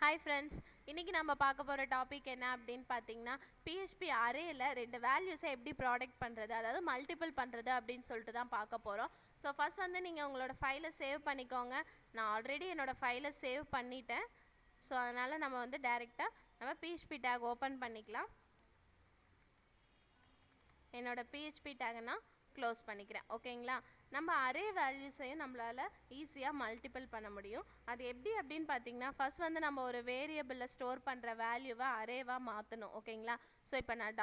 Hi friends, இன்னைக்கு நம்ம பார்க்க போற டாபிக் என்ன அப்படினு பாத்தீங்கன்னா PHP அரேல ரெண்டு வேல்யூஸை எப்படி ப்ராடக்ட் பண்றது அதாவது மல்டிபிள் பண்றது அப்படினு சொல்லிட்டு தான் பார்க்க போறோம். சோ ஃபர்ஸ்ட் வந்து நீங்க உங்களோட ஃபைலை சேவ் பண்ணிக்கோங்க. நான் ஆல்ரெடி என்னோட ஃபைலை சேவ் பண்ணிட்டேன். சோ அதனால நம்ம வந்து டைரக்ட்டா நம்ம PHP டாக் ஓபன் பண்ணிக்கலாம். என்னோட PHP டாக் நான் க்ளோஸ் பண்ணிக்கிறேன். ஓகேங்களா? நம்ம அரே வேல்யூஸையும் நம்மளால ஈஸியா மல்டிபிள் பண்ண முடியும். அது எப்படி அப்படினு பாத்தீங்கன்னா ஃபர்ஸ்ட் வந்து நம்ம ஒரு வேரியபிள்ல ஸ்டோர் பண்ற வேல்யூவை அரேவா மாத்தணும். ஓகேங்களா? சோ இப்போ நான்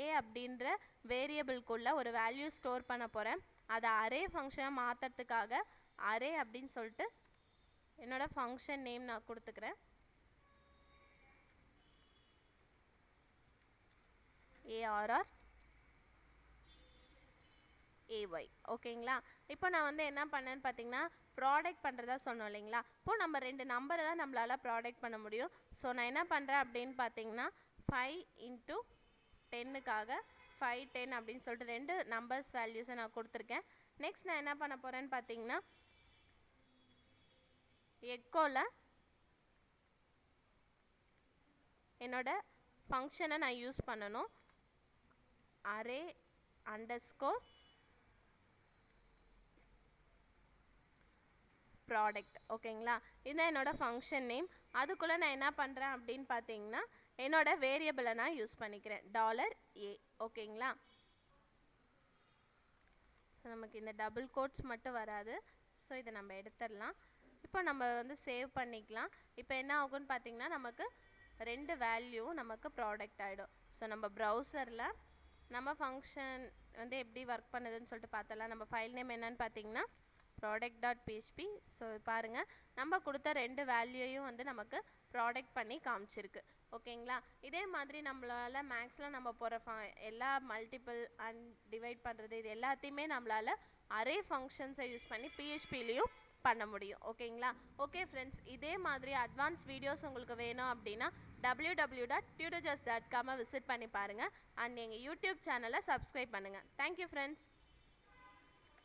$a அப்படிங்கற வேரியபிள்குள்ள ஒரு வேல்யூ ஸ்டோர் பண்ண போறேன். அத அரே ஃபங்க்ஷனா மாத்தறதுக்காக அரே அப்படினு சொல்லிட்டு என்னோட ஃபங்க்ஷன் நேம் நான் கொடுத்துக்கிறேன். arr ay ஓகேங்களா? இப்போ நான் வந்து என்ன பண்ணேன்னு பாத்தீங்கன்னா ப்ராடக்ட் பண்றதா சொன்னோம் இல்லைங்களா? இப்போ நம்ம ரெண்டு நம்பரை தான் நம்மளால ப்ராடக்ட் பண்ண முடியும். ஸோ நான் என்ன பண்றேன் அப்படின்னு பார்த்தீங்கன்னா 5 × 10க்காக 5 10 அப்படின்னு சொல்லிட்டு ரெண்டு நம்பர்ஸ் வேல்யூஸை நான் கொடுத்துருக்கேன். நெக்ஸ்ட் நான் என்ன பண்ண போறேன்னு பார்த்தீங்கன்னா எக்கோல என்னோட ஃபங்க்ஷனை நான் யூஸ் பண்ணணும். அரே அண்டர்ஸ்கோர் ப்ராடக்ட் ஓகேங்களா? இதுதான் என்னோட ஃபங்க்ஷன் நேம். அதுக்குள்ளே நான் என்ன பண்ணுறேன் அப்படின்னு பார்த்தீங்கன்னா என்னோட வேரியபிளை நான் யூஸ் பண்ணிக்கிறேன் $a ஓகேங்களா? ஸோ நமக்கு இந்த டபுள் கோட்ஸ் மட்டும் வராது. ஸோ இதை நம்ம எடுத்துடலாம். இப்போ நம்ம வந்து சேவ் பண்ணிக்கலாம். இப்போ என்ன ஆகும்னு பார்த்தீங்கன்னா நமக்கு ரெண்டு வேல்யூ நமக்கு ப்ராடக்ட் ஆகிடும். ஸோ நம்ம ப்ரௌசரில் நம்ம ஃபங்க்ஷன் வந்து எப்படி ஒர்க் பண்ணுதுன்னு சொல்லிட்டு பார்த்தலாம். நம்ம ஃபைல் நேம் என்னன்னு பார்த்தீங்கன்னா product.php. ஸோ பாருங்கள் நம்ம கொடுத்த ரெண்டு வேல்யூயும் வந்து நமக்கு ப்ராடக்ட் பண்ணி காமிச்சிருக்கு. ஓகேங்களா? இதே மாதிரி நம்மளால் மேக்ஸில் நம்ம போகிற எல்லா மல்டிபிள் அண்ட் டிவைட் பண்ணுறது இது எல்லாத்தையுமே நம்மளால் அரே ஃபங்க்ஷன்ஸை யூஸ் பண்ணி PHPலையும் பண்ண முடியும். ஓகேங்களா? ஓகே ஃப்ரெண்ட்ஸ், இதே மாதிரி அட்வான்ஸ் வீடியோஸ் உங்களுக்கு வேணும் அப்படின்னா www.tudorjust.com விசிட் பண்ணி பாருங்கள். அண்ட் எங்கள் யூடியூப் சேனலை சப்ஸ்கிரைப் பண்ணுங்கள். Thank you friends.